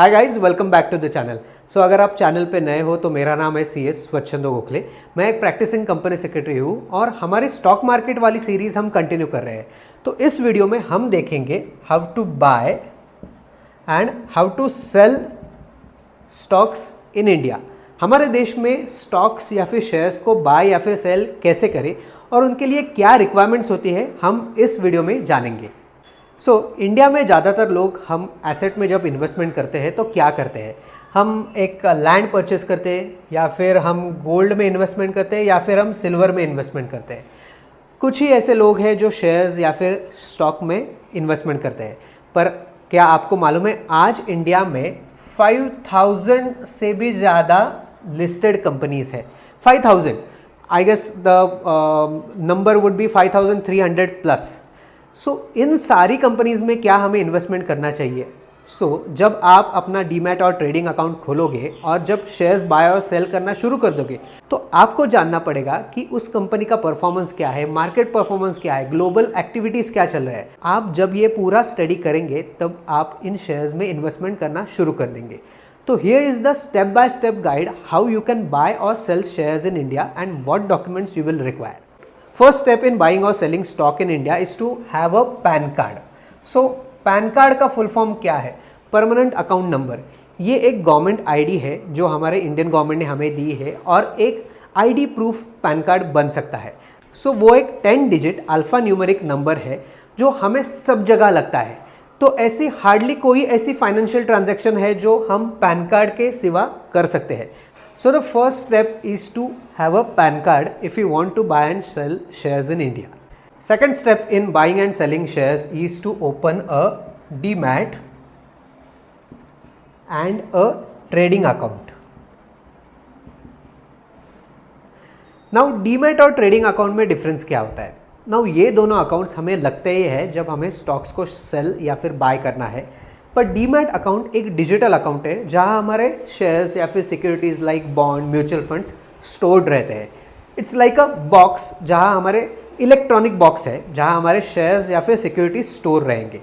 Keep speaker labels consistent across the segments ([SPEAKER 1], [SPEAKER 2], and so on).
[SPEAKER 1] Hi guys, welcome back to the channel. So अगर आप channel पे नए हो तो मेरा नाम है CS स्वच्छंदो गोखले। मैं एक प्रैक्टिसिंग कंपनी सेक्रेटरी हूँ और हमारी स्टॉक मार्केट वाली सीरीज़ हम कंटिन्यू कर रहे हैं। तो इस वीडियो में हम देखेंगे how to buy and how to sell stocks in India. हमारे देश में स्टॉक्स या फिर शेयर्स को बाय या फिर सेल कैसे करें और उनके लिए क्या रिक्वायरमेंट्स होती है, हम इस वीडियो में जानेंगे। इंडिया में ज़्यादातर लोग हम एसेट में जब इन्वेस्टमेंट करते हैं तो क्या करते हैं, हम एक लैंड परचेस करते हैं या फिर हम गोल्ड में इन्वेस्टमेंट करते हैं या फिर हम सिल्वर में इन्वेस्टमेंट करते हैं। कुछ ही ऐसे लोग हैं जो शेयर्स या फिर स्टॉक में इन्वेस्टमेंट करते हैं। पर क्या आपको मालूम है, आज इंडिया में 5000 से भी ज़्यादा लिस्टेड कंपनीज है। 5000, I guess the number would be 5300 plus. इन सारी कंपनीज में क्या हमें इन्वेस्टमेंट करना चाहिए? जब आप अपना डीमैट और ट्रेडिंग अकाउंट खोलोगे और जब शेयर्स बाय और सेल करना शुरू कर दोगे तो आपको जानना पड़ेगा कि उस कंपनी का परफॉर्मेंस क्या है, मार्केट परफॉर्मेंस क्या है, ग्लोबल एक्टिविटीज़ क्या चल रहा है। आप जब ये पूरा स्टडी करेंगे तब आप इन शेयर्स में इन्वेस्टमेंट करना शुरू कर देंगे। तो here is the step by step guide how you can buy और sell shares in India and what documents you will require. First step in buying or selling stock in India is to have a PAN card. PAN card का full form क्या है? Permanent account number. ये एक government ID है जो हमारे Indian government ने हमें दी है और एक आईडी प्रूफ पैन कार्ड बन सकता है। वो एक 10 डिजिट अल्फा न्यूमेरिक नंबर है जो हमें सब जगह लगता है। तो ऐसी हार्डली कोई ऐसी फाइनेंशियल ट्रांजैक्शन है जो हम पैन कार्ड के सिवा कर सकते हैं। So the first step is to have a PAN card if you want to buy and sell shares in India. Second step in buying and selling shares is to open a DMAT and a trading account. Now DMAT और trading account में difference क्या होता है? Now ये दोनों accounts हमें लगते ही है जब हमें स्टॉक्स को सेल या फिर बाय करना है। पर डीमैट अकाउंट एक डिजिटल अकाउंट है जहां हमारे शेयर्स या फिर securities like bond, mutual funds stored रहते हैं। इट्स लाइक अ बॉक्स जहां हमारे इलेक्ट्रॉनिक बॉक्स है जहां हमारे शेयर्स या फिर सिक्योरिटीज स्टोर रहेंगे।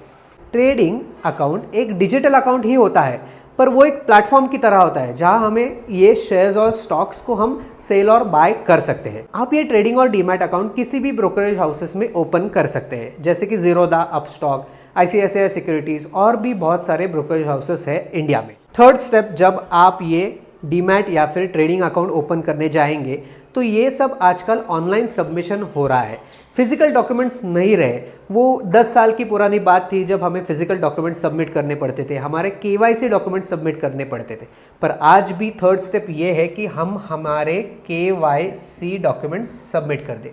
[SPEAKER 1] ट्रेडिंग अकाउंट एक डिजिटल अकाउंट ही होता है पर वो एक प्लेटफॉर्म की तरह होता है जहां हमें ये शेयर्स और स्टॉक्स को हम सेल और बाय कर सकते हैं। आप ये ट्रेडिंग और डीमैट अकाउंट किसी भी ब्रोकरेज हाउसेस में ओपन कर सकते हैं, जैसे कि ज़ीरोधा, अपस्टॉक, ICICI सिक्योरिटीज़ और भी बहुत सारे ब्रोकरेज हाउसेस है इंडिया में। थर्ड स्टेप, जब आप ये डीमैट या फिर ट्रेडिंग अकाउंट ओपन करने जाएंगे तो ये सब आजकल ऑनलाइन सबमिशन हो रहा है। फिजिकल डॉक्यूमेंट्स नहीं रहे। वो 10 साल की पुरानी बात थी जब हमें फिजिकल डॉक्यूमेंट्स सबमिट करने पड़ते थे, हमारे KYC डॉक्यूमेंट्स सबमिट करने पड़ते थे। पर आज भी थर्ड स्टेप ये है कि हम हमारे KYC डॉक्यूमेंट्स सबमिट कर दें।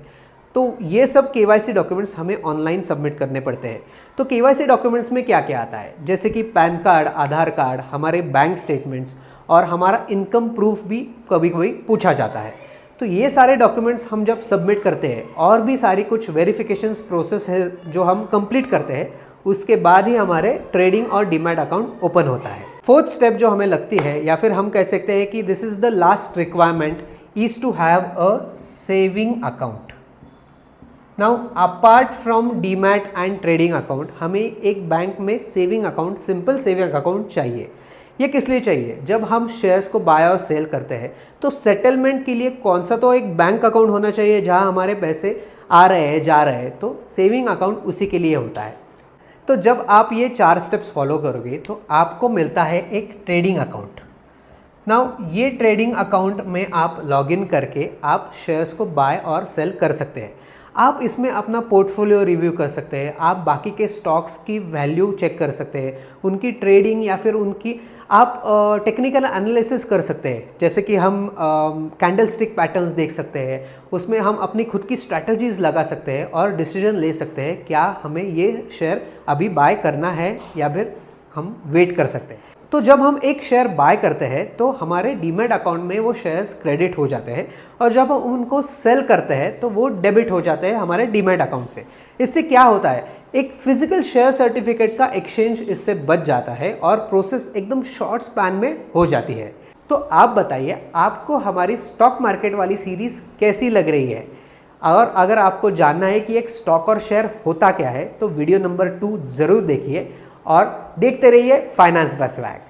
[SPEAKER 1] तो ये सब KYC डॉक्यूमेंट्स हमें ऑनलाइन सबमिट करने पड़ते हैं। तो KYC डॉक्यूमेंट्स में क्या क्या आता है, जैसे कि पैन कार्ड, आधार कार्ड, हमारे बैंक स्टेटमेंट्स और हमारा इनकम प्रूफ भी कभी कभी पूछा जाता है। तो ये सारे डॉक्यूमेंट्स हम जब सबमिट करते हैं और भी सारी कुछ वेरिफिकेशंस प्रोसेस है जो हम कंप्लीट करते हैं, उसके बाद ही हमारे ट्रेडिंग और डीमैट अकाउंट ओपन होता है। फोर्थ स्टेप जो हमें लगती है या फिर हम कह सकते हैं कि this is the last requirement is to have a saving account. Now apart from demat and trading account हमें एक बैंक में saving account, simple saving account चाहिए। ये किस लिए चाहिए? जब हम शेयर्स को बाय और सेल करते हैं तो सेटलमेंट के लिए कौन सा तो एक बैंक अकाउंट होना चाहिए जहां हमारे पैसे आ रहे हैं, जा रहे हैं। तो सेविंग अकाउंट उसी के लिए होता है। तो जब आप ये 4 स्टेप्स फॉलो करोगे तो आपको मिलता है एक ट्रेडिंग अकाउंट। नाउ ये ट्रेडिंग अकाउंट में आप लॉगिन करके आप शेयर्स को बाय और सेल कर सकते हैं। आप इसमें अपना पोर्टफोलियो रिव्यू कर सकते हैं, आप बाकी के स्टॉक्स की वैल्यू चेक कर सकते हैं, उनकी ट्रेडिंग या फिर उनकी आप टेक्निकल एनालिसिस कर सकते हैं, जैसे कि हम कैंडल स्टिक पैटर्न्स देख सकते हैं। उसमें हम अपनी खुद की स्ट्रैटेजीज लगा सकते हैं और डिसीजन ले सकते हैं क्या हमें ये शेयर अभी बाय करना है या फिर हम वेट कर सकते हैं। तो जब हम एक शेयर बाय करते हैं तो हमारे डीमैट अकाउंट में वो शेयर्स क्रेडिट हो जाते हैं और जब हम उनको सेल करते हैं तो वो डेबिट हो जाते हैं हमारे डीमैट अकाउंट से। इससे क्या होता है, एक फिजिकल शेयर सर्टिफिकेट का एक्सचेंज इससे बच जाता है और प्रोसेस एकदम शॉर्ट स्पैन में हो जाती है। तो आप बताइए, आपको हमारी स्टॉक मार्केट वाली सीरीज कैसी लग रही है? और अगर आपको जानना है कि एक स्टॉक और शेयर होता क्या है तो वीडियो नंबर 2 जरूर देखिए और देखते रहिए फाइनेंस बाय स्वैग।